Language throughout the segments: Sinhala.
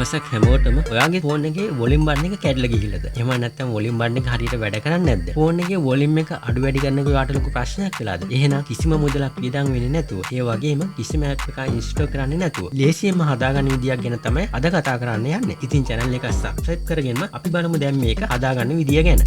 දවසක් හැමෝටම ඔයාගේ ෆෝන් එකේ වොලියුම් බටන් එක කැඩලා ගිහිල්ලාද? එහෙම නැත්නම් වොලියුම් බටන් එක හරියට වැඩ කරන්නේ නැද්ද? ෆෝන් එකේ වොලියුම් එක අඩු වැඩි කරනකොට ඔයාට ලොකු ප්‍රශ්නයක් වෙලාද? එහෙනම් කිසිම මුදලක් වියදම් වෙන්නේ නැතුව, ඒ වගේම කිසිම ඇප් එකක් ඉන්ස්ටෝල් කරන්නේ නැතුව ලේසියෙන්ම හදාගන්න විදියක් ගැන තමයි අද කතා කරන්න යන්නේ. ඉතින් channel එක subscribe කරගෙනම අපි බලමු දැන් මේක හදාගන්න විදිය ගැන.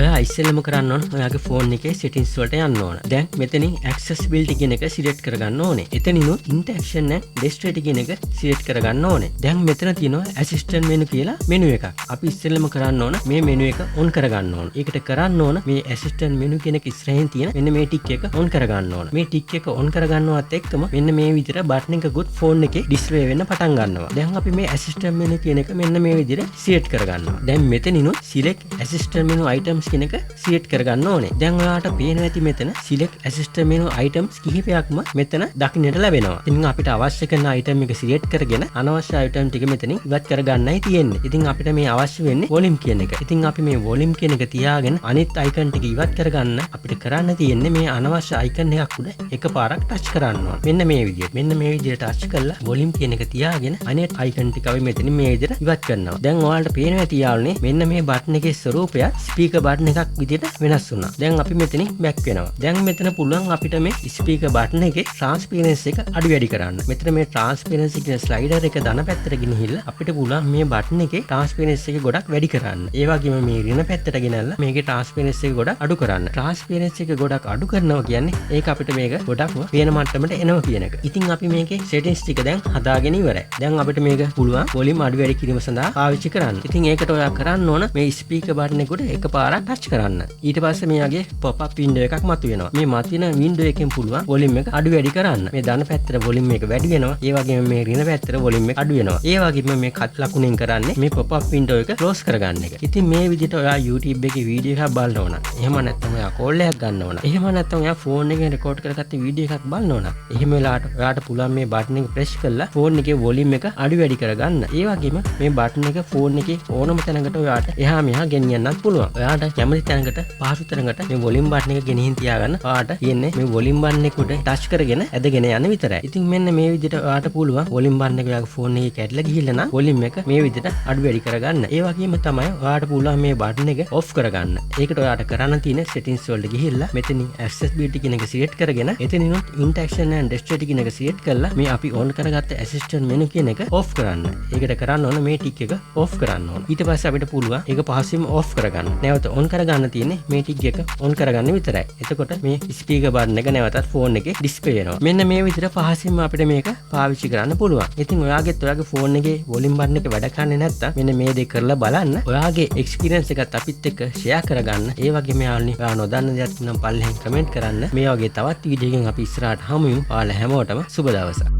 ඔයා ඉස්සෙල්ලම කරන්න ඕන ඔයාගේ ෆෝන් එකේ settings වලට යන්න ඕන. දැන් මෙතනින් accessibility කියන එක select කරගන්න ඕනේ. එතනිනුත් interaction and demonstrate කියන එක select කරගන්න ඕනේ. දැන් මෙතන තියෙනවා assistant menu කියලා menu එකක්. අපි ඉස්සෙල්ලම කරන්න ඕන මේ menu එක on කරගන්න ඕන. ඒකට කරන්න ඕන මේ assistant menu කියන එක ඉස්සරහින් තියෙන මෙන්න මේ tick එක on කරගන්න ඕන. මේ tick එක on කරගන්නවත් එක්කම මෙන්න මේ විදිහට button එකකුත් ෆෝන් එකේ display වෙන්න පටන් ගන්නවා. දැන් අපි මේ assistant menu කියන එක මෙන්න මේ විදිහට select කරගන්නවා. දැන් මෙතනිනුත් select assistant menu items කියන එක select කරගන්න ඕනේ. දැන් ඔයාලට පේනවා ඇති මෙතන select assistant menu items කිහිපයක්ම මෙතන දකින්නට ලැබෙනවා. ඉතින් අපිට අවශ්‍ය කරන item එක select කරගෙන අනවශ්‍ය item ටික මෙතනින් ඉවත් කරගන්නයි තියෙන්නේ. ඉතින් අපිට මේ අවශ්‍ය වෙන්නේ volume කියන එක. ඉතින් අපි මේ volume කියන එක තියාගෙන අනිත් icon ටික ඉවත් කරගන්න අපිට කරන්න තියෙන්නේ මේ අනවශ්‍ය icon එකක් උඩ එකපාරක් touch කරන්න ඕන. මෙන්න මේ විදිහට. මෙන්න මේ විදිහට touch කරලා volume කියන එක තියාගෙන අනිත් icon ටික අපි මෙතනින් මේ විදිහට ඉවත් කරනවා. දැන් ඔයාලට පේනවා ඇති යාළුවනේ මෙන්න මේ button එකේ ස්වරූපය speaker button එකක් විදිහට වෙනස් වුණා. දැන් අපි මෙතනින් back වෙනවා. දැන් මෙතන පුළුවන් අපිට මේ speaker button එකේ transparency එක අඩු වැඩි කරන්න. මෙතන මේ transparency කියන slider එක දන පැත්තට ගෙනහිල්ලා අපිට පුළුවන් මේ button එකේ transparency එක ගොඩක් වැඩි කරන්න. ඒ වගේම මේ රින පැත්තට ගෙනල්ලා මේකේ transparency එක ගොඩක් අඩු කරන්න. transparency එක ගොඩක් අඩු කරනවා කියන්නේ ඒක අපිට මේක ගොඩක්ම පේන මට්ටමට එනවා කියන එක. ඉතින් අපි මේකේ settings ටික දැන් හදාගෙන ඉවරයි. දැන් අපිට මේක පුළුවන් volume අඩු වැඩි කිරීම සඳහා පාවිච්චි කරන්න. ඉතින් ඒකට ඔයා කරන්න ඕන මේ speaker button එක උඩ එකපාරක් touch කරන්න. ඊට පස්සේ මෙයාගේ pop up window එකක් මතුවෙනවා. මේ මතුවෙන window එකෙන් පුළුවන් volume එක අඩු වැඩි කරන්න. මේ ධන පැත්තට volume එක වැඩි වෙනවා. ඒ වගේම මේ ඍණ පැත්තට volume එක අඩු වෙනවා. ඒ වගේම මේ cut ලකුණෙන් කරන්නේ මේ pop up window එක close කරගන්න එක. ඉතින් මේ විදිහට ඔයා YouTube එකේ වීඩියෝ එකක් බලන්න ඕන. එහෙම නැත්නම් ඔයා call එකක් ගන්න ඕන. එහෙම නැත්නම් ඔයා phone එකෙන් record කරගත්ත වීඩියෝ එකක් බලන්න ඕන. එහෙම වෙලාවට ඔයාට පුළුවන් මේ button එක press කරලා phone එකේ volume එක අඩු වැඩි කරගන්න. ඒ වගේම මේ button එක phone එකේ ඕනම තැනකට ඔයාට එහා මෙහා ගෙනියන්නත් පුළුවන්. ඔයාට කැමති තැනකට පහසු තැනකට මේ volume button එක ගෙනihin තියාගන්න ඔයාට තියෙන්නේ මේ volume button එක උඩ touch කරගෙන ඇදගෙන යන්න විතරයි. ඉතින් මෙන්න මේ විදිහට ඔයාට පුළුවන් volume button එක ඔයාගේ phone එකේ කැඩලා ගිහිල්ලා නම් volume එක මේ විදිහට අඩු වැඩි කරගන්න. ඒ වගේම තමයි ඔයාට පුළුවන් මේ button එක off කරගන්න. ඒකට ඔයාට කරන්න තියෙන්නේ settings වලට ගිහිල්ලා මෙතනින් accessibility කියන එක select කරගෙන එතනිනුත් interaction and demonstrate කියන එක select කරලා මේ අපි on කරගත්ත assistant menu කියන එක off කරන්න. ඒකට කරන්න ඕන මේ tick එක off කරන්න ඕන. ඊට පස්සේ අපිට පුළුවන් ඒක පහසුවෙන් off කරගන්න. නැවත on කරගන්න තියෙන්නේ මේ tick එක on කරගන්න විතරයි. එතකොට මේ speaker button එක නැවතත් phone එකේ display වෙනවා. මෙන්න මේ විදිහට පහසුවෙන්ම අපිට මේක පාවිච්චි කරන්න පුළුවන්. ඉතින් ඔයාගෙත් ඔයාගේ phone එකේ volume button එක වැඩ කරන්නේ නැත්නම් මෙන්න මේ දේ කරලා බලන්න. ඔයාගේ experience එකත් අපිත් එක්ක share කරගන්න. ඒ වගේම යාළුවනි ඔයා නොදන්න දේවල් නම් පල්ලෙහෙන් comment කරන්න. මේ වගේ තවත් වීඩියෝ එකකින් අපි ඉස්සරහට හමු වෙමු. ඔයාලා හැමෝටම සුබ දවසක්.